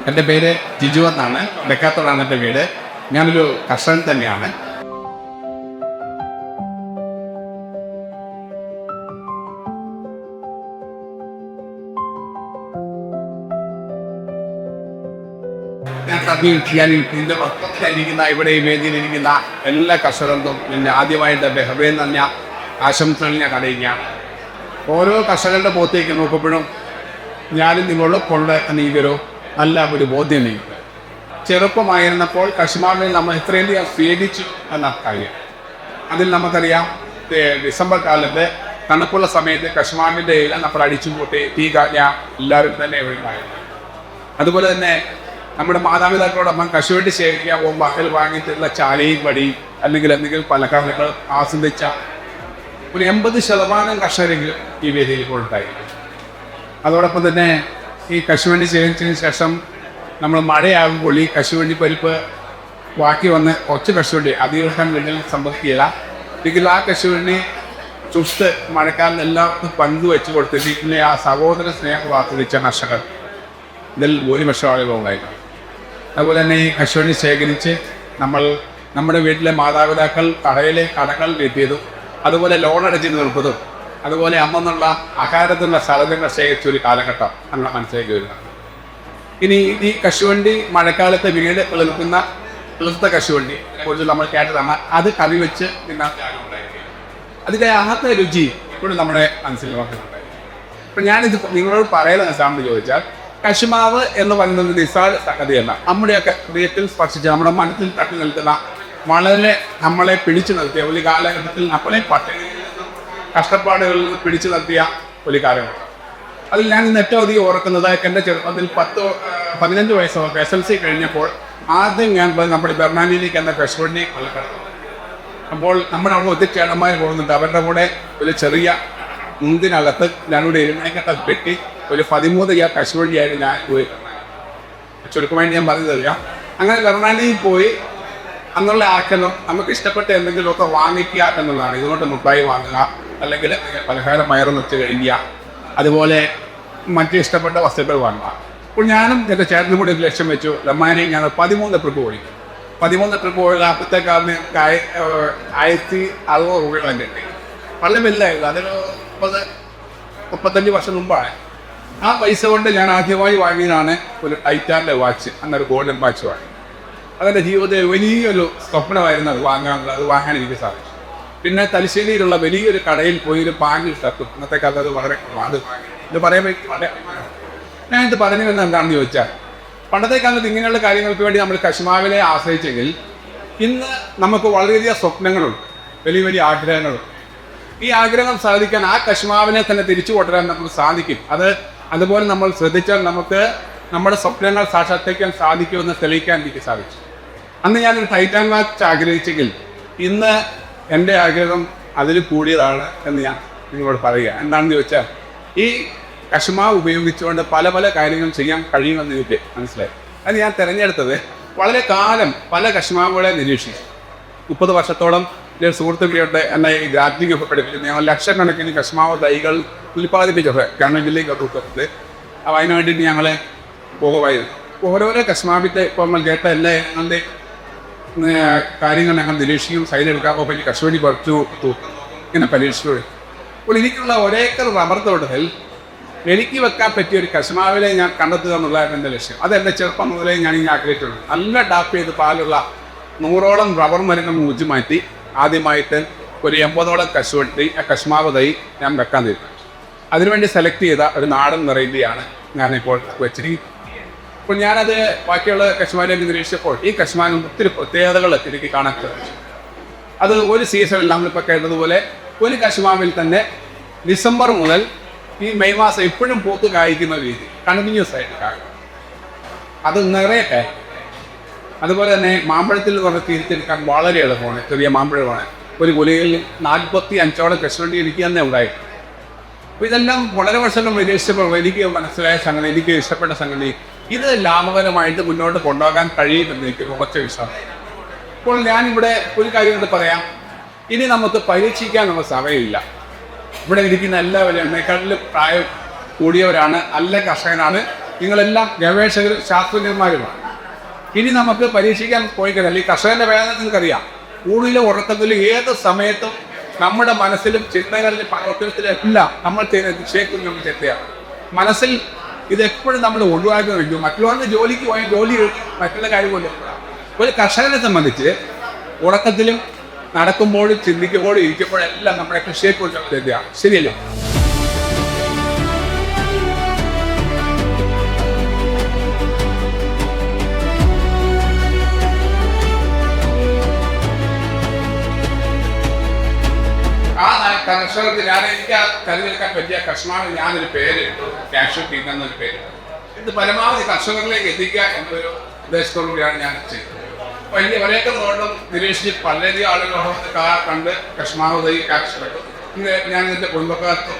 എൻ്റെ പേര് ജിജു എന്നാണ്. ഡെക്കാത്തോടാണ് എൻ്റെ വീട്. ഞാനൊരു കർഷകൻ തന്നെയാണ്. ഇതിൻ്റെ പത്രത്തിലിരിക്കുന്ന ഇവിടെ ഈ വേദിയിലിരിക്കുന്ന എല്ലാ കർഷകർക്കും പിന്നെ ആദ്യമായിട്ട് ബഹ്റൈൻ തന്നെ ആശംസകൾ ഞാൻ അറിയിക്കുകയാണ്. ഓരോ കർഷകരുടെ പുറത്തേക്ക് നോക്കുമ്പോഴും ഞാനും നിങ്ങളും കൊണ്ട് നീക്കൊരു നല്ല ഒരു ബോധ്യം നീക്കും. ചെറുപ്പമായിരുന്നപ്പോൾ കശ്മീരിൽ നമ്മൾ ഇത്രയധികം സ്വീകരിച്ചു എന്ന കാര്യം അതിൽ നമുക്കറിയാം. ഡിസംബർ കാലത്ത് തണുപ്പുള്ള സമയത്ത് കശ്മീരിൻ്റെ ഇല നമ്മൾ അടിച്ചു കൂട്ടി തീ കാഞ്ഞ എല്ലാവരും തന്നെ ഉണ്ടായിരുന്നു. അതുപോലെ തന്നെ നമ്മുടെ മാതാപിതാക്കളോടൊപ്പം കശുവണ്ടി ശേഖരിക്കാൻ പോകുമ്പോൾ അതിൽ വാങ്ങിയിട്ടുള്ള ചാലയും വടിയും അല്ലെങ്കിൽ എന്തെങ്കിലും പലഹാരങ്ങൾ ആസ്വദിച്ച ഒരു 80% കർഷകരെങ്കിലും ഈ വേദിയിൽ ഇപ്പോൾ ഉണ്ടായിരുന്നു. അതോടൊപ്പം തന്നെ ഈ കശുവണ്ടി ശേഖരിച്ചതിന് ശേഷം നമ്മൾ മഴയാകുമ്പോൾ ഈ കശുവണ്ടി പരിപ്പ് ബാക്കി വന്ന് കുറച്ച് കശുവണ്ടി അധികം വലിയ സംഭവിക്കില്ല. എങ്കിൽ ആ കശുവണ്ടി ചുട്ട് മഴക്കാലം എല്ലാവർക്കും പങ്കുവെച്ച് കൊടുത്തിട്ട് പിന്നെ ആ സഹോദര സ്നേഹം ആസ്വദിച്ച കർഷകർ ഇതിൽ ഭൂരിപക്ഷം ആളുകളുണ്ടായിരുന്നു. അതുപോലെ തന്നെ ഈ കശുവണ്ടി ശേഖരിച്ച് നമ്മുടെ വീട്ടിലെ മാതാപിതാക്കൾ കടയിലെ കടകൾ വീട്ടിയതും അതുപോലെ ലോൺ അടച്ച് നിർത്തതും അതുപോലെ അന്നുള്ള ആഹാരത്തിനുള്ള സാധനങ്ങൾ ശേഖരിച്ച ഒരു കാലഘട്ടം നമ്മൾ മനസ്സിലേക്ക് വരുന്നത്. ഇനി ഈ കശുവണ്ടി മഴക്കാലത്ത് വീട് കിളുത്ത കശുവണ്ടി കുറിച്ച് നമ്മൾ കേട്ടതാണ്. അത് കറി വെച്ച് അതിൻ്റെ ആദ്യ രുചി ഇപ്പോഴും നമ്മുടെ മനസ്സിൽ വന്നിട്ടുണ്ടായി. അപ്പം ഞാനിത് നിങ്ങളോട് പറയുന്നത് എന്താണെന്ന് ചോദിച്ചാൽ, കശുമാവ് എന്ന് പറയുന്നത് നിസ്സാര സംഗതിയല്ല. നമ്മുടെയൊക്കെ ഹൃദയത്തിൽ സ്പർശിച്ച നമ്മുടെ മനസ്സിൽ തട്ടി നിൽക്കുന്ന വളരെ നമ്മളെ പിടിച്ചു നിർത്തിയ ഒരു കാലഘട്ടത്തിൽ നമ്മളെ പട്ടിണിയിൽ നിന്നും കഷ്ടപ്പാടുകളിൽ നിന്ന് പിടിച്ചു നിർത്തിയ ഒരു കാര്യമാണ്. അതിൽ ഞാൻ ഇന്ന് ഏറ്റവും അധികം ഓർക്കുന്നത് എൻ്റെ ചെറുപ്പത്തിൽ 15 വയസ്സൊക്കെ SLC കഴിഞ്ഞപ്പോൾ ആദ്യം ഞാൻ നമ്മുടെ ബെർണാനിലേക്ക് എന്ന കശുവണ്ടി കൊല്ലപ്പെട്ടു. അപ്പോൾ നമ്മുടെ അവിടെ ഒത്തിരി ചേട്ടന്മാർ പോകുന്നുണ്ട്. അവരുടെ കൂടെ ഒരു ചെറിയ മുന്തിനകത്ത് ഞാനിവിടെ എഴുന്നേക്കട്ട വെട്ടി ഒരു 13 കശുവണ്ടിയായിട്ട് ഞാൻ പോയി. ചുരുക്കമായിട്ട് ഞാൻ പറഞ്ഞു തരിക. അങ്ങനെ ബെർണാനിയിൽ പോയി അന്നുള്ള ആക്കലും നമുക്ക് ഇഷ്ടപ്പെട്ട എന്തെങ്കിലുമൊക്കെ വാങ്ങിക്കുക എന്നുള്ളതാണ്. ഇതുകൊണ്ട് മുട്ടായി വാങ്ങുക, അല്ലെങ്കിൽ പലഹാരം വയറൊന്ന് വെച്ച് കഴിക്കുക, അതുപോലെ മറ്റ് ഇഷ്ടപ്പെട്ട വസ്തുക്കൾ വാങ്ങുക. അപ്പോൾ ഞാനും എൻ്റെ ചേട്ടനും കൂടി ഒരു ലക്ഷ്യം വെച്ചു. ലമ്മാനെ ഞാൻ 13 ട്രിപ്പ് പോയി. 13 ട്രിപ്പ് പോയത് അപ്പോഴത്തേക്കാളിന് 1660 രൂപ തന്നെ ഉണ്ട്. വളരെ വലുതായിരുന്നു. അതൊരു 35 വർഷം മുമ്പാണ്. ആ പൈസ കൊണ്ട് ഞാൻ ആദ്യമായി വാങ്ങിയതാണ് ഒരു ടൈറ്റാൻ്റെ വാച്ച്. അന്നൊരു ഗോൾഡൻ വാച്ച് വാങ്ങി. അതെൻ്റെ ജീവിതത്തിൽ വലിയൊരു സ്വപ്നമായിരുന്നു അത് വാങ്ങാനുള്ളത്. അത് വാങ്ങാൻ എനിക്ക് സാധിച്ചു. പിന്നെ തലശ്ശേരിയിലുള്ള വലിയൊരു കടയിൽ പോയി ഒരു പാൻറ് ഷർട്ടും. ഇന്നത്തെ കാലത്ത് അത് വളരെ ഇത് പറയുമ്പോൾ ഞാനിത് പറഞ്ഞു വരുന്നത് എന്താണെന്ന് ചോദിച്ചാൽ, പണ്ടത്തെ കാലത്ത് ഇങ്ങനെയുള്ള കാര്യങ്ങൾക്ക് വേണ്ടി നമ്മൾ കശുമാവിനെ ആശ്രയിച്ചെങ്കിൽ ഇന്ന് നമുക്ക് വളരെയധികം സ്വപ്നങ്ങളുണ്ട്, വലിയ വലിയ ആഗ്രഹങ്ങളുണ്ട്. ഈ ആഗ്രഹം സാധിക്കാൻ ആ കശുമാവിനെ തന്നെ തിരിച്ചു കൊണ്ടുവരാൻ നമുക്ക് സാധിക്കും. അതുപോലെ നമ്മൾ ശ്രദ്ധിച്ചാൽ നമുക്ക് നമ്മുടെ സ്വപ്നങ്ങൾ സാക്ഷാത്കരിക്കാൻ സാധിക്കുമെന്ന് തെളിയിക്കാൻ എനിക്ക് സാധിച്ചു. അന്ന് ഞാനൊരു ടൈറ്റാൻ വാച്ച് ആഗ്രഹിച്ചെങ്കിൽ ഇന്ന് എൻ്റെ ആഗ്രഹം അതിൽ കൂടിയതാണ് എന്ന് ഞാൻ നിങ്ങളോട് പറയുക. എന്താണെന്ന് ചോദിച്ചാൽ, ഈ കശുമാവ് ഉപയോഗിച്ചുകൊണ്ട് പല പല കാര്യങ്ങൾ ചെയ്യാൻ കഴിയുമെന്ന് എനിക്ക് മനസ്സിലായി. അത് ഞാൻ തിരഞ്ഞെടുത്തത് വളരെ കാലം പല കശുമാവുകളെ നിരീക്ഷിച്ചു. 30 വർഷത്തോളം എൻ്റെ സുഹൃത്തുക്കളുടെ എന്നെ ഈ ഗാർഡനിങ് ഒക്കെ പഠിപ്പിച്ചു. ഞങ്ങൾ ലക്ഷക്കണക്കിന് കശുമാവ് തൈകൾ ഉൽപ്പാദിപ്പിച്ചത് ഗവൺമെൻറ്റിലേക്ക് കൊടുക്കുന്നത്. അപ്പോൾ അതിനു വേണ്ടിയിട്ട് ഞങ്ങൾ പോകുമായിരുന്നു. ഓരോരോ കശുമാവിൻ്റെ ഇപ്പോൾ നമ്മൾ കേട്ട എല്ലാ ഞങ്ങളുടെ കാര്യങ്ങൾ ഞങ്ങൾ നിരീക്ഷിക്കും. സൈഡെടുക്കാൻ പോകുമ്പോൾ കശുവണ്ടി പറിച്ചു ഇങ്ങനെ പരീക്ഷിച്ചു. അപ്പോൾ എനിക്കുള്ള ഒരേക്കർ റബ്ബർ തോട്ടത്തിൽ എനിക്ക് വെക്കാൻ പറ്റിയ ഒരു കശുമാവിലെ ഞാൻ കണ്ടെത്തുക എന്നുള്ളതാണ് എൻ്റെ ലക്ഷ്യം. അതെൻ്റെ ചെറുപ്പം മുതലേ ഞാൻ ഇങ്ങനെ ആഗ്രഹിച്ചിട്ടുണ്ട്. നല്ല ടാപ്പ് ചെയ്ത് പാലുള്ള 100ഓളം റബ്ബർ മരങ്ങൾ മുറിച്ച് മാറ്റി ആദ്യമായിട്ട് ഒരു 80ഓളം കശുമാവ് തൈ ഞാൻ വെക്കാൻ തീരുമാനിച്ചു. അതിനുവേണ്ടി സെലക്ട് ചെയ്ത ഒരു നാടൻ വെറൈറ്റിയാണ് ഞാനിപ്പോൾ വെച്ചിരിക്കുന്നത്. അപ്പോൾ ഞാനത് ബാക്കിയുള്ള കശുമാവിലേക്ക് നിരീക്ഷിച്ചപ്പോൾ ഈ കശുമാവിന് ഒത്തിരി പ്രത്യേകതകൾ എനിക്ക് കാണാൻ സാധിച്ചു. അത് ഒരു സീസണിൽ നമ്മളിപ്പോൾ കേട്ടതുപോലെ ഒരു കശുമാവിൽ തന്നെ ഡിസംബർ മുതൽ ഈ മെയ് മാസം എപ്പോഴും പൂത്ത് കായ്ക്കുന്ന രീതി കണ്ടിന്യൂസ് ആയിട്ട് കായ്ക്കും. അത് നിറയെ. അതുപോലെ തന്നെ മാമ്പഴത്തിൽ കുറച്ച് തിരിച്ചെടുക്കാൻ വളരെ എളുപ്പമാണ്. ചെറിയ മാമ്പഴമാണ്. ഒരു കുലയിൽ 45ഓളം കശുവണ്ടി എനിക്ക് തന്നെ ഉണ്ടായിരുന്നു. അപ്പോൾ ഇതെല്ലാം വളരെ വർഷം നിരീക്ഷിച്ചപ്പോൾ എനിക്ക് മനസ്സിലായ സംഗതി, എനിക്ക് ഇഷ്ടപ്പെട്ട സംഗതി, ഇത് ലാഭകരമായിട്ട് മുന്നോട്ട് കൊണ്ടുപോകാൻ കഴിയുമെന്ന് എനിക്ക് കുറച്ച് വിശ്വാസം. അപ്പോൾ ഞാനിവിടെ ഒരു കാര്യം കൊണ്ട് പറയാം. ഇനി നമുക്ക് പരീക്ഷിക്കാനുള്ള സമയമില്ല. ഇവിടെ ഇരിക്കുന്ന എല്ലാവരും എന്നെക്കാട്ടിലും പ്രായം കൂടിയവരാണ്, നല്ല കർഷകനാണ്. നിങ്ങളെല്ലാം ഗവേഷകരും ശാസ്ത്രജ്ഞന്മാരുമാണ്. ഇനി നമുക്ക് പരീക്ഷിക്കാൻ പോയി കഴിഞ്ഞാൽ ഈ കർഷകന്റെ വേദന നിങ്ങൾക്കറിയാം. ഊണിലും ഉറക്കത്തിലും ഏത് സമയത്തും നമ്മുടെ മനസ്സിലും ചിന്തകളിലും പ്രവർത്തനത്തിലും എല്ലാം നമ്മൾ ചെയ്യുന്ന ദിശയെക്കുറിച്ച് നമ്മൾ ചിന്തയാണ്. മനസ്സിൽ ഇതെപ്പോഴും നമ്മൾ ഒഴിവാക്കി വയ്ക്കും. മറ്റുള്ളവർക്ക് ജോലിക്ക് പോയാൽ ജോലി മറ്റുള്ള കാര്യം പോലും. ഒരു കർഷകനെ സംബന്ധിച്ച് ഉറക്കത്തിലും നടക്കുമ്പോഴും ചിന്തിക്കുമ്പോഴും ഇരിക്കുമ്പോഴെല്ലാം നമ്മുടെ കൃഷിയെക്കുറിച്ചുള്ള ചിന്തയാണ്. ശരിയല്ലേ? കർഷകർക്ക് എനിക്ക് കരുതെടുക്കാൻ പറ്റിയ കർഷകന് ഞാനൊരു പേര് ക്യാഷ് ടീം എന്നൊരു പേര് ഇത് പരമാവധി കർഷകരിലേക്ക് എത്തിക്കുക എന്നൊരു ഉദ്ദേശത്തോടുകൂടിയാണ് ഞാൻ ചെയ്തത്. വലിയ വരെയൊക്കെ നോട്ടും നിരീക്ഷിച്ച് വളരെയധികം ആളുകൾ കണ്ട് കർഷമാവധി ക്യാഷ് കിട്ടും. ഞാൻ ഇതിന്റെ കുടുംബക്കാർക്കും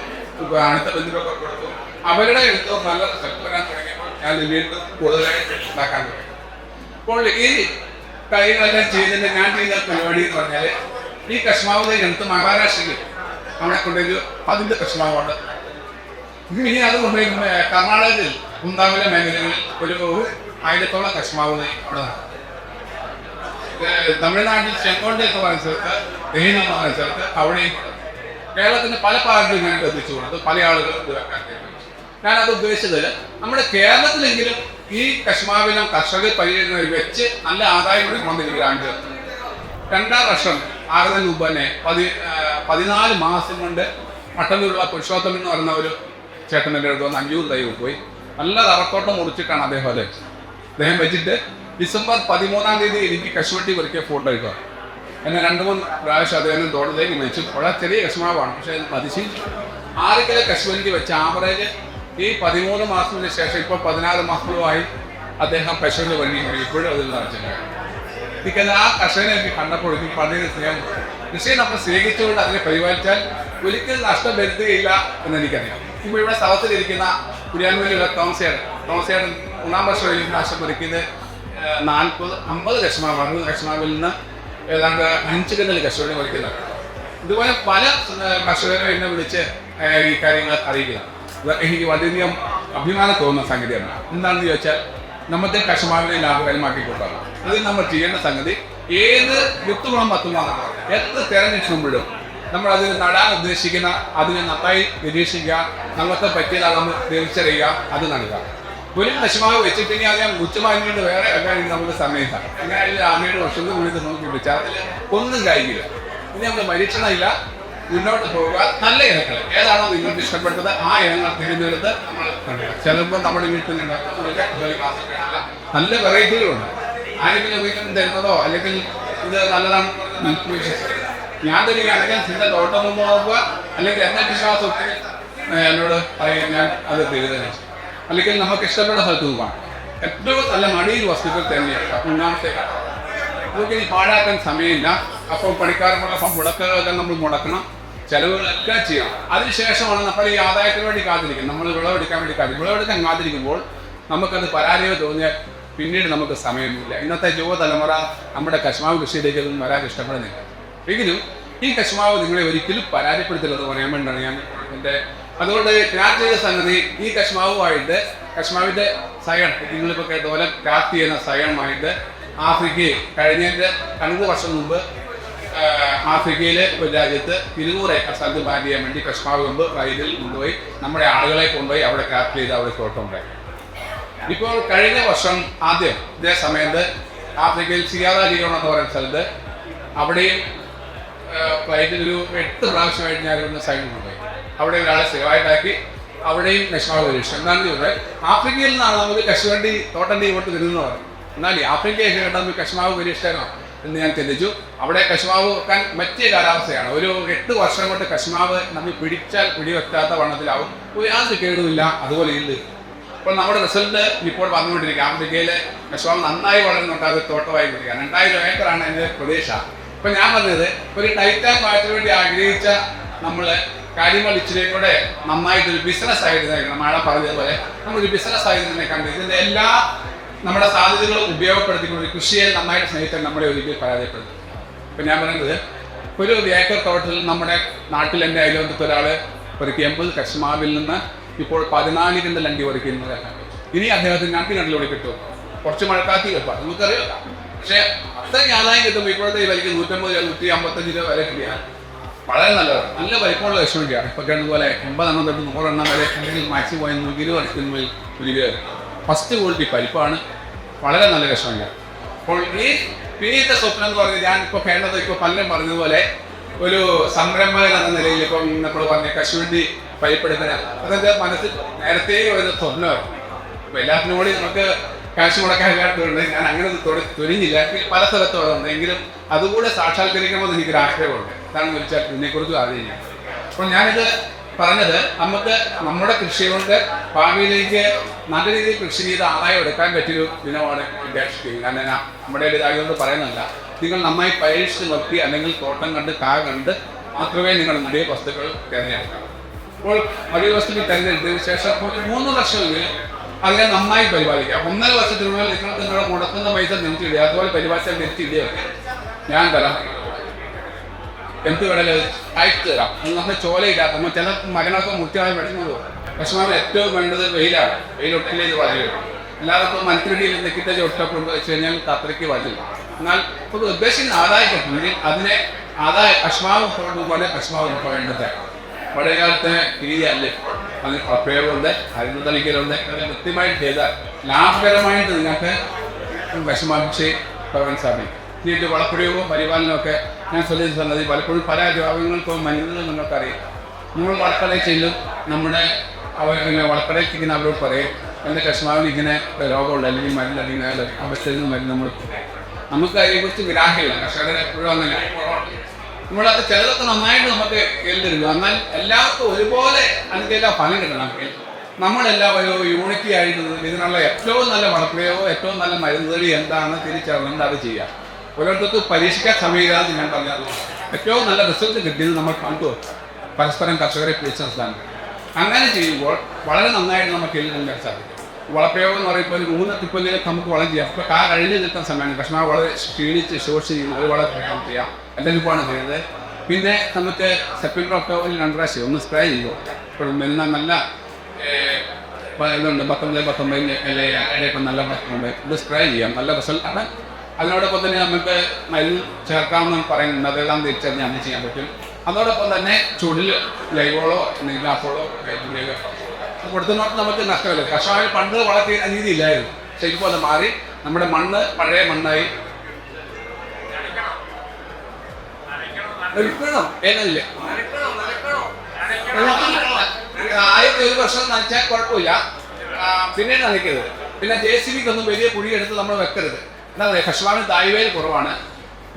അടുത്ത ബന്ധുക്കളൊക്കെ കൊടുത്തു. അവരുടെ എടുത്ത് നല്ല റിസൾട്ട് വരാൻ തുടങ്ങിയപ്പോൾ ഞാൻ വീണ്ടും കൂടുതലായിട്ട് ഉണ്ടാക്കാൻ തുടങ്ങി. അപ്പോൾ ഈ കാര്യങ്ങളെല്ലാം ചെയ്തതിന്റെ ഞാൻ ചെയ്ത പരിപാടി എന്ന് പറഞ്ഞാൽ ഈ കശ്മാവധി എടുത്ത് മഹാരാഷ്ട്രയിൽ അവിടെ കൊണ്ടുപോയി അതിൻ്റെ കശ്മാവുണ്ട്. ഇനി അത് കൊണ്ടുപോയി കർണാടകത്തിൽ കുന്താവിലെ മേഖലകളിൽ ഒരു 1000-ഓളം കശ്മാവധി അവിടെ നടക്കും. തമിഴ്നാട്ടിൽ ചെങ്കോട്ടയൊക്കെ പറയുന്ന സ്ഥലത്ത് ദഹീന എന്ന് പറയുന്ന സ്ഥലത്ത് അവിടെയും കേരളത്തിന്റെ പല ഭാഗത്തും ഞാൻ എത്തിച്ചു കൊടുത്തു. പല ആളുകൾ ഇത് വെക്കാൻ തീരുമാനിച്ചു. ഞാനത് ഉദ്ദേശിച്ചത് നമ്മുടെ കേരളത്തിലെങ്കിലും ഈ കശ്മാവിനം കർഷകർ പരിചരിക്കുന്നത് വെച്ച് നല്ല ആദായം കൂടി കൊണ്ടിരിക്കുകയാണ്. 2-ാം വർഷം ആകുന്നതിന് മുമ്പ് തന്നെ 14 മാസം കൊണ്ട് മട്ടന്നൂരുള്ള പുരുഷോത്തമൻ എന്ന് പറയുന്ന ഒരു ചേട്ടൻ്റെ അടുത്ത് വന്ന് 500 തൈ പോയി നല്ല റബ്ബർത്തോട്ടം മുറിച്ചിട്ടാണ് അദ്ദേഹം വെച്ചിട്ട് ഡിസംബർ 13-ാം തീയതി എനിക്ക് കശുവട്ടി പറിക്കുക ഫോട്ടോ എടുക്കുക. എന്നെ 2-3 പ്രാവശ്യം അദ്ദേഹം തോട്ടത്തേക്ക് വെച്ചു. വളരെ ചെറിയ കശ്മാവാണ്, പക്ഷേ മതിശി 6 കിലോ കശുവണ്ടി വെച്ച് ആവറേജ് ഈ 13 മാസത്തിന് ശേഷം ഇപ്പോൾ 16 മാസങ്ങളുമായി അദ്ദേഹം പശുവിന് വണ്ടി ഇപ്പോഴും അതിൽ നിറച്ചില്ല. എനിക്കത് ആ കർഷകനെ എനിക്ക് കണ്ടപ്പോൾ എനിക്ക് വളരെ സ്നേഹം. കൃഷിയെ നമ്മൾ സ്നേഹിച്ചുകൊണ്ട് അതിനെ പരിപാലിച്ചാൽ ഒരിക്കലും നഷ്ടം വരുത്തുകയില്ല എന്നെനിക്കറിയാം. ഇപ്പോൾ ഇവിടെ സ്ഥലത്തിലിരിക്കുന്ന കുര്യാൻവേലിയുള്ള തോമസേടൻ 1-ാം വർഷം നാശം ഒരുക്കിയത് 40-50 കശ്മാവാണ്. കശ്മാവിൽ നിന്ന് ഏതാണ്ട് 5 കിലോ കശുവണ്ടി പറിക്കുന്നത്. ഇതുപോലെ പല കർഷകരും എന്നെ വിളിച്ച് ഈ കാര്യങ്ങൾ അറിയിക്കുക. എനിക്ക് വളരെയധികം അഭിമാനം തോന്നുന്ന സംഗതിയാണ്. എന്താണെന്ന് ചോദിച്ചാൽ നമ്മുടെ കശുമാവിനെ ലാഭകരമാക്കി കൊടുക്കണം. അതിൽ നമ്മൾ ചെയ്യേണ്ട സംഗതി ഏത് വിത്തുകുളം പത്തുമാണ് എത്ര തിരഞ്ഞെടുക്കുമ്പോഴും നമ്മൾ അതിന് നടാൻ ഉദ്ദേശിക്കുന്ന അതിനെ നന്നായി നിരീക്ഷിക്കുക, നമുക്ക് പറ്റിയതാണ് നമ്മൾ തിരിച്ചറിയുക, അത് നടുക. ഒരു കശുമാവ് വെച്ചിട്ടെങ്കിൽ അത് ഞാൻ ഉച്ചമാങ്ങിയിട്ട് വേറെ വെക്കാൻ നമുക്ക് സമയമില്ല. അങ്ങനെ അമ്മയുടെ വർഷത്തിൽ വിളിച്ച് നോക്കി വിളിച്ചാൽ അതിൽ ഒന്നും കഴിക്കില്ല. ഇനി നമുക്ക് പരീക്ഷണമില്ല, മുന്നോട്ട് പോവുക. നല്ല ഇനങ്ങൾ ഏതാണോ നിങ്ങൾക്ക് ഇഷ്ടപ്പെട്ടത് ആ ഇനങ്ങൾ തിരഞ്ഞെടുത്ത് നമ്മൾ ചിലപ്പോൾ നമ്മുടെ വീട്ടിൽ നല്ല വെറൈറ്റികളുണ്ട്. ആരെങ്കിലും ഉപയോഗിക്കാൻ തരുന്നതോ അല്ലെങ്കിൽ ഇത് നല്ലതാണ് ഞാൻ തരികയാണെങ്കിൽ ചിന്ത തോട്ടം മുമ്പ് നോക്കുക, അല്ലെങ്കിൽ എന്നെ വിശ്വാസം എന്നോട് പറയാൻ ഞാൻ അത് തരുന്നതിന്, അല്ലെങ്കിൽ നമുക്ക് ഇഷ്ടപ്പെട്ട സ്ഥലത്ത് പോകാം. ഏറ്റവും നല്ല മടിയിൽ വസ്തുക്കൾ തന്നെയാണ്. 3-ാമത്തെ നമുക്ക് ഇനി പാഴാക്കാൻ സമയമില്ല. അപ്പോൾ പണിക്കാർക്കുള്ള മുടക്കുകളൊക്കെ നമ്മൾ മുടക്കണം, ചെലവുകളൊക്കെ ചെയ്യണം. അതിനുശേഷമാണ് നമ്മൾ ഈ ആദായത്തിന് വേണ്ടി കാത്തിരിക്കുന്നത്. നമ്മൾ വിളവെടുക്കാൻ വേണ്ടി വിളവെടുക്കാൻ കാത്തിരിക്കുമ്പോൾ നമുക്കത് പരാജയം തോന്നിയാൽ പിന്നീട് നമുക്ക് സമയമില്ല. ഇന്നത്തെ യുവതലമുറ നമ്മുടെ കശ്മാവ് കൃഷിയിലേക്കൊന്നും വരാൻ ഇഷ്ടപ്പെടുന്നില്ല. എങ്കിലും ഈ കശ്മാവ് നിങ്ങളെ ഒരിക്കലും പരാജയപ്പെടുത്തില്ലെന്ന് പറയാൻ വേണ്ടിയാണ് ഞാൻ അതുകൊണ്ട് ഞാൻ ചെയ്ത സംഗതി ഈ കശ്മാവുമായിട്ട് കശ്മാവിൻ്റെ സയൺ നിങ്ങളിപ്പോൾ കേട്ട ക്രാഫ്റ്റ് ചെയ്യുന്ന സയണുമായിട്ട് ആഫ്രിക്കയിൽ കഴിഞ്ഞതിൻ്റെ 2 വർഷം മുമ്പ് ആഫ്രിക്കയിലെ ഒരു രാജ്യത്ത് 200 ഏക്കർ സ്ഥലത്ത് ബാൻ ചെയ്യാൻ വേണ്ടി കശ്മാവ് കൊണ്ട് റൈലിൽ കൊണ്ടുപോയി നമ്മുടെ ആളുകളെ കൊണ്ടുപോയി അവിടെ ക്രാഫ്റ്റ് ചെയ്ത് അവിടെ തോട്ടമുണ്ടായി. ഇപ്പോൾ കഴിഞ്ഞ വർഷം ആദ്യം ഇതേ സമയത്ത് ആഫ്രിക്കയിൽ സിയാറ ലിയോൺ എന്ന് പറയുന്ന സ്ഥലത്ത് അവിടെയും ഫ്ലൈറ്റിൽ ഒരു 8 പ്രാവശ്യമായിട്ട് ഞാൻ ഇവിടുന്ന് സൈൻ കൊണ്ടുപോയി. അവിടെ ഒരാളെ സേവായിട്ടാക്കി അവിടെയും കശ്മാവ് പരീക്ഷ. എന്താണെന്ന് ചോദിച്ചാൽ ആഫ്രിക്കയിൽ നിന്നാണ് നമുക്ക് കശുവണ്ടി തോട്ടൻ്റെ ഇങ്ങോട്ട് വരുന്നത്. എന്നാൽ ആഫ്രിക്കയൊക്കെ കേട്ടാൽ നമുക്ക് കശ്മാവ് പരീക്ഷണോ എന്ന് ഞാൻ ചിന്തിച്ചു. അവിടെ കശ്മാവ് വെക്കാൻ പറ്റിയ കാലാവസ്ഥയാണ്. ഒരു 8 വർഷം കൊണ്ട് കശ്മാവ് നമ്മൾ പിടിച്ചാൽ പിടിവെക്കാത്ത വണ്ണത്തിലാവും, യാതൊരു കേടുമില്ല. അതുപോലെ ഇല്ല. ഇപ്പോൾ നമ്മുടെ റിസൾട്ട് ഇപ്പോൾ വന്നുകൊണ്ടിരിക്കുക. ആഫ്രിക്കയിലെ കശ്മാവ് നന്നായി വളരുന്നുണ്ട്. അത് തോട്ടമായി കൊടുക്കുക. 2000 ഏക്കറാണ് എൻ്റെ പ്രദേശ. ഇപ്പം ഞാൻ പറഞ്ഞത് ഒരു ടൈറ്റാൻ മാറ്റാൻ വേണ്ടി ആഗ്രഹിച്ച നമ്മൾ കാര്യങ്ങൾ ഇച്ചിരി കൂടെ നന്നായിട്ടൊരു ബിസിനസ് ആയിട്ട് മഴ പറഞ്ഞതുപോലെ നമ്മളൊരു ബിസിനസ് ആയിട്ട് തന്നെ കണ്ട് ഇതിൻ്റെ എല്ലാ നമ്മുടെ സാധ്യതകളും ഉപയോഗപ്പെടുത്തിക്കൊണ്ട് കൃഷിയെ നന്നായിട്ട് സ്നേഹിച്ചാൽ നമ്മളെ ഒരിക്കലും പരാജയപ്പെടുത്തും. ഇപ്പം ഞാൻ പറയുന്നത് ഒരു ഏക്കർ തോട്ടത്തിൽ നമ്മുടെ നാട്ടിൽ എൻ്റെ അയലോകത്ത് ഒരാൾ ഒരു 80 കശ്മാവിൽ നിന്ന് ഇപ്പോൾ 14 കിണ്ടൽ അണ്ടി പറിക്കുന്നത്. ഇനി അദ്ദേഹത്തിന് 2 കണ്ടിലൂടെ കിട്ടും. കുറച്ച് മഴക്കാത്തി കിട്ടും, നമുക്കറിയാം. പക്ഷേ അത്രയ്ക്ക് ആദായം കിട്ടുമ്പോൾ ഇപ്പോഴത്തെ ഈ വിലയ്ക്ക് 150 രൂപ 155 രൂപ വരെ കിട്ടിയാൽ വളരെ നല്ലതാണ്. നല്ല വലിപ്പമുള്ള കശുവണ്ടിയാണ്. ഇപ്പോൾ കണ്ടുപോലെ 80 തൊട്ട് 100 വരെ അല്ലെങ്കിൽ മാക്സിമം പോയ 120 വർഷത്തിന് ഒരു ഫസ്റ്റ് ക്വാളിറ്റി പരിപ്പാണ്. വളരെ നല്ല കശുവണ്ടിയാണ്. അപ്പോൾ ഈ പിന്നീത്തെ സ്വപ്നം എന്ന് പറഞ്ഞാൽ ഞാൻ ഇപ്പോൾ വേണ്ടത് ഇപ്പോൾ പലരും പറഞ്ഞതുപോലെ ഒരു സംരംഭകൻ എന്ന നിലയിൽ ഇപ്പം നമ്മൾ പറഞ്ഞ കശുവണ്ടി പരിപ്പെടുക്കുന്ന അതെൻ്റെ മനസ്സിൽ നേരത്തെ ഒരു സ്വപ്നമാണ്. അപ്പോൾ എല്ലാത്തിനും കൂടി നമുക്ക് കാശ് മുടക്കാൻ ഇല്ലാത്തതുകൊണ്ട് ഞാൻ അങ്ങനെ തുനിഞ്ഞില്ല. പല സ്ഥലത്തോടുണ്ട്, എങ്കിലും അതുകൂടെ സാക്ഷാത്കരിക്കണമെന്ന് എനിക്കൊരു ആഗ്രഹമുണ്ട്. എന്താണെന്ന് വെച്ചാൽ ഇതിനെക്കുറിച്ച് അറിയില്ല. അപ്പോൾ ഞാനിത് പറഞ്ഞത് നമുക്ക് നമ്മുടെ കൃഷി കൊണ്ട് ഭാവിയിലേക്ക് നല്ല രീതിയിൽ കൃഷി ചെയ്ത് ആദായം എടുക്കാൻ പറ്റിയൊരു ദിനമാണ് ഉദ്ദേശിക്കുന്നത്. കാരണം നമ്മുടെ ഇതായതുകൊണ്ട് പറയുന്നതല്ല, നിങ്ങൾ നന്നായി പരീക്ഷിച്ച് നോക്കി അല്ലെങ്കിൽ തോട്ടം കണ്ട് കണ്ട് മാത്രമേ നിങ്ങൾ പുതിയ വസ്തുക്കൾ തിരഞ്ഞെടുക്കാം. അപ്പോൾ വലിയ വസ്തുക്കൾ തിരഞ്ഞെടുത്തതിന് ശേഷം 3 വർഷമെങ്കിലും അതിനെ നന്നായി പരിപാലിക്കുക. 1.5 വർഷത്തിനുള്ളിൽ നിങ്ങൾക്ക് നിങ്ങളുടെ മുടക്കുന്ന പൈസ നിർത്തിയിടുക. അതുപോലെ പരിപാലിച്ചാൽ നിർത്തിയിടുകയൊക്കെ ഞാൻ തരാം, എന്ത് വേണേലും അയച്ചു തരാം. നമുക്ക് ചോലയില്ലാത്ത നമ്മൾ ചില മരണമൊക്കെ മുറ്റിയായി വെട്ടുന്നത്. പക്ഷേ നമ്മൾ ഏറ്റവും വേണ്ടത് വെയിലാണ്. വെയിലൊട്ടില്ലേ ഇത് പറയുക. എല്ലാവർക്കും മനുഷ്യരിൽ നെക്കിട്ട ഒട്ടൊക്കെ വെച്ച് കഴിഞ്ഞാൽ അത്രയ്ക്ക് വരില്ല. എന്നാൽ ഇപ്പോൾ ഉദ്ദേശിക്കുന്ന ആദായത്തെങ്കിൽ അതിനെ ആദായ കശ്മാവ് പോലെ കശ്മാവ് വേണ്ടത് പഴയകാലത്തെ രീതിയല്ലേ. അതിന് പ്രയോഗമുണ്ട്, അരിഞ്ഞു തളിക്കലുണ്ട്. അത് കൃത്യമായിട്ട് ചെയ്താൽ ലാഭകരമായിട്ട് നിങ്ങൾക്ക് വിഷമാംശി പോകാൻ സാധിക്കും. ഇതിൻ്റെ വളപ്രയോഗവും പരിപാലനമൊക്കെ ഞാൻ ശ്രദ്ധിച്ചിട്ടുള്ളത് പലപ്പോഴും പല രോഗങ്ങൾക്കും മരുന്നുകൾ നിങ്ങൾക്കറിയാം. നമ്മൾ വളക്കടയിൽ ചെല്ലും, നമ്മുടെ വളക്കടയ്ക്ക് ഇങ്ങനെ അവരോട് പറയും എൻ്റെ കശ്മാവിന് ഇങ്ങനെ രോഗമുണ്ട് അല്ലെങ്കിൽ മരുന്ന് അല്ലെങ്കിൽ അവസ്ഥയിൽ നിന്ന് മരുന്ന് നമ്മൾ നമുക്ക് അതിനെക്കുറിച്ച് ഗ്രാഹ്യമില്ല. കർഷകർ എപ്പോഴും അങ്ങനെ നമ്മളത് ചിലതൊക്കെ നന്നായിട്ട് നമുക്ക് കേൾക്കരുത്. എന്നാൽ എല്ലാവർക്കും ഒരുപോലെ അതിൻ്റെല്ലാം ഫലം കിട്ടണമെങ്കിൽ നമ്മളെല്ലാം ഒരു യൂണിറ്റി ആയിട്ട് ഇതിനുള്ള ഏറ്റവും നല്ല വളപ്രയോഗവും ഏറ്റവും നല്ല മരുന്നുകൾ എന്താണ് തിരിച്ചറിഞ്ഞുകൊണ്ട് അത് ചെയ്യാം. ഓരോരുത്തർക്ക് പരീക്ഷിക്കാൻ സമയമില്ലാതെ ഞാൻ പറഞ്ഞത് ഏറ്റവും നല്ല റിസൾട്ട് കിട്ടിയത് നമ്മൾ പങ്കുവെക്കും. പരസ്പരം കർഷകരെ പിടിച്ചെടുത്താണ്. അങ്ങനെ ചെയ്യുമ്പോൾ വളരെ നന്നായിട്ട് നമുക്ക് എല്ലാം സാധിക്കും. വളപ്രയോഗം എന്ന് പറയുമ്പോൾ 3 തിപ്പലിലേക്ക് നമുക്ക് വളം ചെയ്യാം. അപ്പോൾ കഴിഞ്ഞ് നിൽക്കുന്ന സമയമാണ് കഷ്ണ വളരെ ക്ഷീണിച്ച് ശോഷിച്ച് ചെയ്യുന്നത്. അത് വളരെ ചെയ്യാം. എല്ലാവരും ചെയ്യുന്നത്. പിന്നെ നമുക്ക് സെപ്റ്റംബർ ഒക്ടോബറിൽ 2 പ്രാവശ്യം ഒന്ന് സ്പ്രേ ചെയ്യുമോ. ഇപ്പോൾ നല്ല ഇതുണ്ട് 19 ഇലയൊക്കെ നല്ല ഇത് സ്പ്രേ ചെയ്യാം. നല്ല റിസൾട്ടാണ്. അതിനോടൊപ്പം തന്നെ നമുക്ക് മരുന്ന് ചേർക്കാമെന്ന് പറയുന്നുണ്ട്. അതെല്ലാം തിരിച്ചറിഞ്ഞ് അങ്ങനെ ചെയ്യാൻ പറ്റും. അതോടൊപ്പം തന്നെ ചുടിൽ ജൈവവളോ നീലാപ്പോളോ കൊടുത്തുനോട്ട് നമുക്ക് നഷ്ടമില്ല. കർഷകർ പണ്ട് വളർത്തിയ രീതിയില്ലായിരുന്നു. പക്ഷെ ഇപ്പോൾ അത് മാറി. നമ്മുടെ മണ്ണ് പഴയ മണ്ണായി. ഏനല്ലേ ആദ്യത്തെ 1 വർഷം നനച്ചാൽ കുഴപ്പമില്ല. പിന്നെ നനയ്ക്കരുത്. പിന്നെ JCBക്കൊന്നും വലിയ കുഴിയെടുത്ത് നമ്മൾ വെക്കരുത്. എന്താ പറയുക, കർഷകന് തായ്വേര് കുറവാണ്,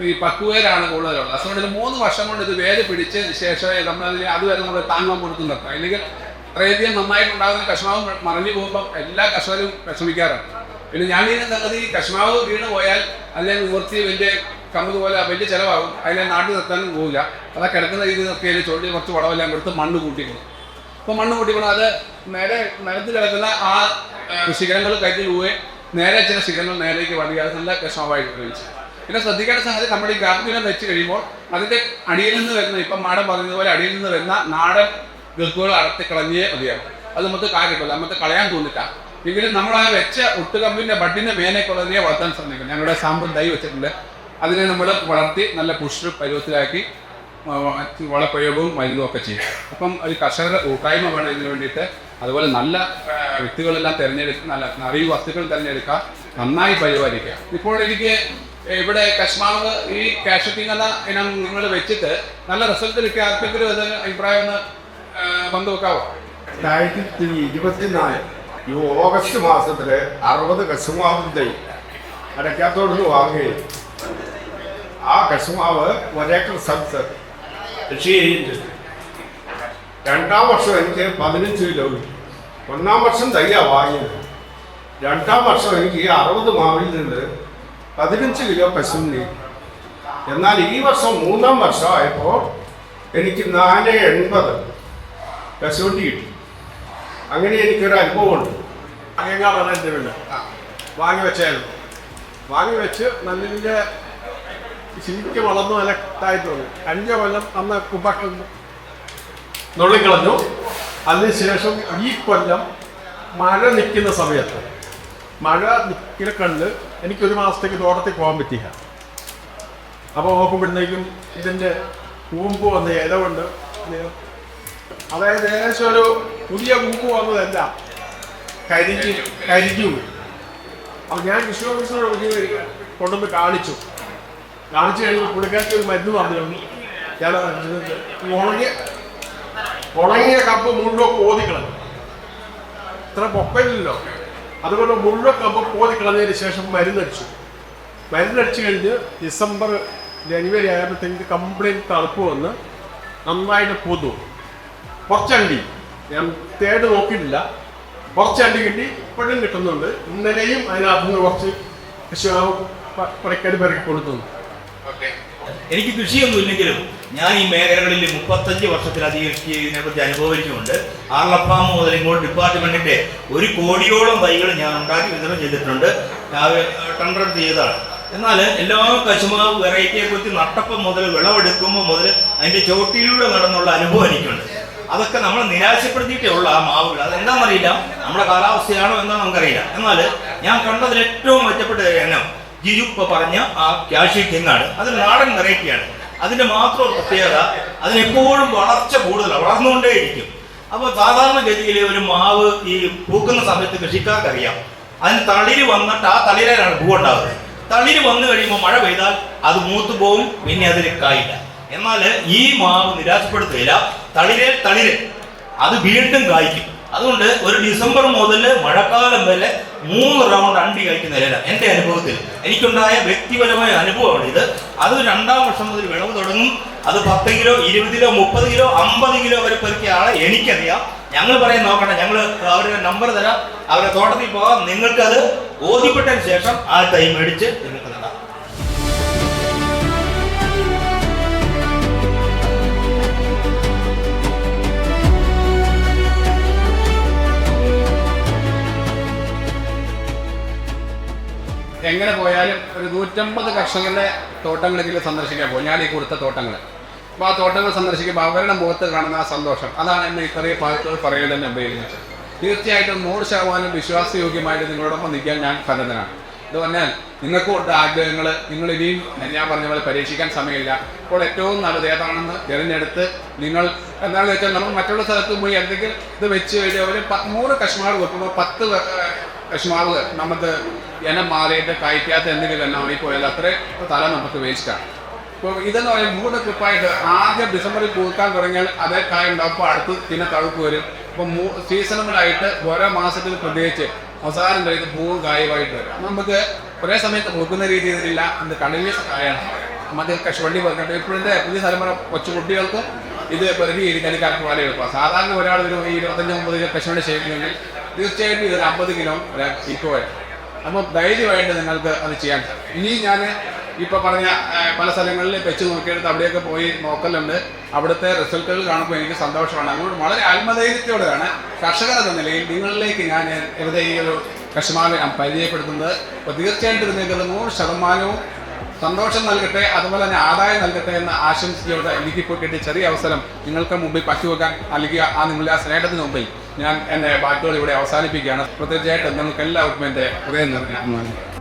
ഈ 10 പേരാണ് കൂടുതലുള്ളത്. അതുകൊണ്ട് 3 വർഷം കൊണ്ട് ഇത് വേര് പിടിച്ചതിന് ശേഷം നമ്മളതിന് അതുവരെ നമ്മൾ താങ്ങാൻ കൊടുത്തു നിർത്താം. അല്ലെങ്കിൽ അത്രയധികം നന്നായിട്ടുണ്ടാകുന്ന കശ്മാവ് മറിഞ്ഞു പോകുമ്പോൾ എല്ലാ കർഷകരും വിഷമിക്കാറുണ്ട്. പിന്നെ ഞാൻ ഈ കശ്മാവ് വീണ് പോയാൽ അതിനെ നിവർത്തി വലിയ കമ്പ് പോലെ വലിയ ചിലവാകും. അതിനെ നാട്ടിൽ നിർത്താനും പോകില്ല. അതാ കിടക്കുന്ന രീതി നിർത്തിയാൽ ചുവട്ടി കുറച്ച് വളമെല്ലാം കൊടുത്ത് മണ്ണ് കൂട്ടിക്കൊള്ളും. അപ്പോൾ മണ്ണ് കൂട്ടിക്കൊണ്ട് അത് നേരെ നിലത്ത് കിടക്കുന്ന ആ ശിഖരങ്ങൾ കയറ്റി പോവുകയും നേരെ ചില ശിഖരങ്ങൾ നേരേക്ക് വരിക. അത് നല്ല കശ്മാവായിട്ട് ഉപയോഗിച്ചു. പിന്നെ ശ്രദ്ധിക്കേണ്ട സംഗതി, നമ്മൾ ഈ ഗാർബീനം വെച്ച് കഴിയുമ്പോൾ അതിൻ്റെ അടിയിൽ നിന്ന് വരുന്ന, ഇപ്പം മാഡം പറഞ്ഞതുപോലെ അടിയിൽ നിന്ന് വരുന്ന നാടൻ ഗൾക്കുകൾ അടത്തി കളഞ്ഞേ മതിയാകും. അത് നമുക്ക് കാര്യമില്ല, നമുക്ക് കളയാൻ തോന്നിട്ടാ. എങ്കിലും നമ്മൾ ആ വെച്ച ഒട്ടുകമ്പിൻ്റെ ബഡിൻ്റെ മേനേക്കുള്ളതിനെ വളർത്താൻ ശ്രമിക്കും. ഞങ്ങളുടെ സാമ്പിൾ തൈ വെച്ചിട്ടുണ്ട്. അതിനെ നമ്മൾ വളർത്തി നല്ല പുഷ് പരുവത്തിലാക്കി വളപ്രയോഗവും മരുന്നും ഒക്കെ ചെയ്യും. അപ്പം ഒരു കർഷകരുടെ കൂട്ടായ്മ വേണം ഇതിനു വേണ്ടിയിട്ട്. അതുപോലെ നല്ല വ്യക്തികളെല്ലാം തിരഞ്ഞെടുക്കുക, നല്ല അറിവ് വസ്തുക്കൾ തിരഞ്ഞെടുക്കുക, നന്നായി പരിപാലിക്കുക. ഇപ്പോൾ എനിക്ക് ഇവിടെ കശ്മാവ് ഈ കാഷ്യറ്റിംഗ് എന്ന ഇനം നിങ്ങൾ വെച്ചിട്ട് നല്ല റിസൾട്ട് കിട്ടിയ ആർക്കെങ്കിലും അത് അഭിപ്രായം ഒന്ന് പങ്കുവെക്കാവോ? 2024 ഈ ഓഗസ്റ്റ് മാസത്തില് 60 കശുമാവ് തൈ അടയ്ക്കാത്തോടുന്ന് വാങ്ങുകയും ആ കശുമാവ് 1 ഏക്കർ സ്ഥലത്ത് കൃഷി ചെയ്യുന്നുണ്ട്. 2ാം വർഷം എനിക്ക് 15 കിലോ കിട്ടി. 1ാം വർഷം തയ്യാ വാങ്ങിയത്. 2ാം വർഷം എനിക്ക് 60 മാവിൽ നിന്ന് 15 കിലോ കശുവണ്ടി. എന്നാൽ ഈ വർഷം 3ാം വർഷമായപ്പോൾ എനിക്ക് 480 കശുവണ്ടി കിട്ടി. അങ്ങനെ എനിക്കൊരു അനുഭവമുണ്ട്. അങ്ങനെയാണ് എൻ്റെ വീട് വാങ്ങി വെച്ചായിരുന്നു. വാങ്ങി വെച്ച് നല്ല ശരിക്കും വളർന്നു നല്ല ഇതായിട്ട് തോന്നി. 5 കൊല്ലം അന്ന് കുമ്പക്കം നുള്ളിക്കളഞ്ഞു. അതിനുശേഷം ഈ കൊല്ലം മഴ നിൽക്കുന്ന സമയത്ത് മഴ നിൽക്കിനെ കണ്ട് എനിക്കൊരു മാസത്തേക്ക് തോട്ടത്തിൽ പോകാൻ പറ്റില്ല. അപ്പോൾ നോക്കുമ്പോഴത്തേക്കും ഇതിൻ്റെ കൂമ്പ് വന്ന ഇല കൊണ്ട് അതായത് ഏകദേശം ഒരു പുതിയ കൂമ്പ് വന്നതല്ല, കരിഞ്ഞു. അപ്പോൾ ഞാൻ കൃഷി ഓഫീസറോട് കൊണ്ടുവന്ന് കാണിച്ചു കഴിഞ്ഞപ്പോൾ പുള്ളിക്കാർക്ക് ഒരു മരുന്ന് പറഞ്ഞു. ഞാൻ ഉണങ്ങിയ കമ്പ് മുഴുവൻ കോതിക്കളഞ്ഞു. ഇത്ര പൊക്കയില്ലല്ലോ, അതുകൊണ്ട് മുഴുവൻ കമ്പ് കോതിക്കളഞ്ഞതിന് ശേഷം മരുന്നടിച്ചു കഴിഞ്ഞ് ഡിസംബർ ജനുവരി ആയപ്പോഴത്തേക്ക് കംപ്ലീറ്റ് തണുപ്പ് വന്ന് നന്നായിട്ട് പൊതു. കുറച്ചണ്ടി ഞാൻ തേട് നോക്കിയിട്ടില്ല, കുറച്ചണ്ടി കിട്ടി, ഇപ്പോഴും കിട്ടുന്നുണ്ട്. ഇന്നലെയും അതിനകത്ത് നിന്ന് കുറച്ച് പണിക്കാർ പെറുക്കി കൊടുത്തുന്നു. എനിക്ക് കൃഷിയൊന്നും ഇല്ലെങ്കിലും ഞാൻ ഈ മേഖലകളിൽ 35 വർഷത്തിലധികം ഇതിനെക്കുറിച്ച് അനുഭവിച്ചുകൊണ്ട് ആർലഫാം മുതൽ ഇങ്ങോട്ട് ഡിപ്പാർട്ട്മെന്റിന്റെ 1 കോടിയോളം തൈകൾ ഞാൻ ഉണ്ടാക്കി വിതരണം ചെയ്തിട്ടുണ്ട്, ടെൻഡർ ചെയ്തതാണ്. എന്നാൽ എല്ലാ കശുമാവ് വെറൈറ്റിയെ കുറിച്ച് നട്ടപ്പം മുതൽ വിളവെടുക്കുമ്പോൾ മുതൽ അതിന്റെ ചോട്ടിലൂടെ നടന്നുള്ള അനുഭവം എനിക്കുണ്ട്. അതൊക്കെ നമ്മൾ നിരാശപ്പെടുത്തിയിട്ടേ ഉള്ള ആ മാവുകൾ. അതെന്താണെന്നറിയില്ല, നമ്മുടെ കാലാവസ്ഥയാണോ എന്നാണ് നമുക്കറിയില്ല. എന്നാൽ ഞാൻ കണ്ടതിൽ ഏറ്റവും മെച്ചപ്പെട്ട ഇനം ജിജു ഇപ്പോൾ പറഞ്ഞ ആ കാഷ്യൂ കിങ്ങാണ്. അത് നാടൻ വെറൈറ്റിയാണ്. അതിന്റെ മാത്രം പ്രത്യേകത അതിനെപ്പോഴും വളർച്ച കൂടുതലാണ്, വളർന്നുകൊണ്ടേയിരിക്കും. അപ്പോൾ സാധാരണഗതിയിൽ ഒരു മാവ് ഈ പൂക്കുന്ന സമയത്ത് കൃഷിക്കാർക്ക് അറിയാം, അതിന് തളിര് വന്നിട്ട് ആ തളിരിലാണ് പൂ ഉണ്ടാകുന്നത്. തളിര് വന്നു കഴിയുമ്പോൾ മഴ പെയ്താൽ അത് മൂത്തു പോകും, പിന്നെ അതിൽ കായില്ല. എന്നാൽ ഈ മാവ് നിരാശപ്പെടുത്തുകയില്ല, തളിര് അത് വീണ്ടും കായ്ക്കും. അതുകൊണ്ട് ഒരു ഡിസംബർ മുതൽ മഴക്കാലം വരെ 3 റൗണ്ട് അണ്ടി കഴിക്കുന്ന ഇല എൻ്റെ അനുഭവത്തിൽ എനിക്കുണ്ടായ വ്യക്തിപരമായ അനുഭവമാണ് ഇത്. അത് 2ാം വർഷം മുതൽ വിളവ് തുടങ്ങും. അത് 10 കിലോ 20 കിലോ 30 കിലോ 50 കിലോ വരെ പെറുക്കിയ ആളെ എനിക്കറിയാം. ഞങ്ങൾ പറയാൻ നോക്കണ്ട, ഞങ്ങൾ അവരുടെ നമ്പർ തരാം, അവരുടെ തോട്ടത്തിൽ പോകാം. നിങ്ങൾക്കത് ബോധ്യപ്പെട്ടതിന് ശേഷം ആ തൈ മേടിച്ച് നിങ്ങൾക്ക് നടാം. എങ്ങനെ പോയാലും ഒരു 150 കർഷകരുടെ തോട്ടങ്ങളെങ്കിലും സന്ദർശിക്കാൻ പോകും. ഞാൻ ഈ കൊടുത്ത തോട്ടങ്ങൾ. അപ്പോൾ ആ തോട്ടങ്ങൾ സന്ദർശിക്കുമ്പോൾ അവരുടെ മുഖത്ത് കാണുന്ന ആ സന്തോഷം, അതാണ് എന്നെ ഇത്രയും ഭാഗത്തോട് പറയുന്നതിനെ ഉപയോഗിച്ചത്. തീർച്ചയായിട്ടും 100% വിശ്വാസയോഗ്യമായിട്ട് നിങ്ങളോടൊപ്പം നിൽക്കാൻ ഞാൻ സന്നദ്ധനാണ്. ഇത് പറഞ്ഞാൽ നിങ്ങൾക്കുണ്ട് ആഗ്രഹങ്ങൾ, നിങ്ങൾ ഇനിയും ഞാൻ പറഞ്ഞ പോലെ പരീക്ഷിക്കാൻ സമയമില്ല. അപ്പോൾ ഏറ്റവും നല്ലത് ഏതാണെന്ന് തിരഞ്ഞെടുത്ത് നിങ്ങൾ എന്താണെന്ന് വെച്ചാൽ നമ്മൾ മറ്റുള്ള സ്ഥലത്ത് പോയി എന്തെങ്കിലും ഇത് വെച്ച് കഴിഞ്ഞാൽ ഒരു 100 കശുമാവ് വെക്കുമ്പോൾ 10 കശുമാവ് നമുക്ക് ഇനം മാറിയിട്ട് കഴിക്കാത്ത എന്തെങ്കിലും എണ്ണമായി പോയാൽ അത്രയും തല നമുക്ക് വേസ്റ്റാണ്. ഇപ്പോൾ ഇതെന്ന് പറയുമ്പോൾ 3 ട്രിപ്പായിട്ട് ആദ്യം ഡിസംബറിൽ പൂക്കാൻ തുടങ്ങിയാൽ അതേ കായ ഉണ്ടാവും. അപ്പോൾ അടുത്ത് പിന്നെ തഴുപ്പ് വരും. അപ്പോൾ സീസണബിളായിട്ട് ഓരോ മാസത്തിൽ പ്രത്യേകിച്ച് അവസാനം കഴിച്ച് പൂവും കായുമായിട്ട് വരും. നമുക്ക് ഒരേ സമയത്ത് പൂക്കുന്ന രീതിയിലില്ല, അത് കണ്ടിന്യൂസ് കായാണ്. നമുക്ക് കശുവണ്ടി പറഞ്ഞിട്ട് ഇപ്പോഴത്തെ പുതിയ തലമുറ കൊച്ചുകുട്ടികൾക്കും ഇത് പെറുകി ഇരിക്കാനൊക്കെ വളരെ എളുപ്പമാണ്. സാധാരണ ഒരാൾ ഒരു 25-30 കിലോ കശുവണ്ടി ചെയ്യുന്നെങ്കിൽ തീർച്ചയായിട്ടും ഇതൊരു 50 കിലോ ഈക്കോ വരും. അപ്പം ധൈര്യമായിട്ട് നിങ്ങൾക്ക് അത് ചെയ്യാൻ സാധിക്കും. ഇനി ഞാൻ ഇപ്പോൾ പറഞ്ഞ പല സ്ഥലങ്ങളിൽ വെച്ച് നോക്കിയെടുത്ത് അവിടെയൊക്കെ പോയി നോക്കലുണ്ട്. അവിടുത്തെ റിസൾട്ടുകൾ കാണുമ്പോൾ എനിക്ക് സന്തോഷമാണ്. അതുകൊണ്ട് വളരെ ആത്മധൈര്യത്തോടെയാണ് കർഷകർ എന്ന നിലയിൽ നിങ്ങളിലേക്ക് ഞാൻ ഇവിടെ ഈ ഒരു കശുമാവ് ഞാൻ പരിചയപ്പെടുത്തുന്നത്. അപ്പോൾ തീർച്ചയായിട്ടും നിങ്ങൾക്ക് 100% സന്തോഷം നൽകട്ടെ, അതുപോലെ തന്നെ ആദായം നൽകട്ടെ എന്ന ആശംസയോടെ എനിക്കിപ്പോൾ കിട്ടിയ ചെറിയ അവസരം നിങ്ങൾക്ക് മുമ്പിൽ പറ്റുവെക്കാൻ നൽകിയ നിങ്ങളുടെ ആ സ്നേഹത്തിന് മുമ്പിൽ ഞാൻ എൻ്റെ വാക്കുകൾ ഇവിടെ അവസാനിപ്പിക്കുകയാണ്. തീർച്ചയായിട്ടും നിങ്ങൾക്ക് എല്ലാവർക്കും എൻ്റെ ഹൃദയം നിറഞ്ഞ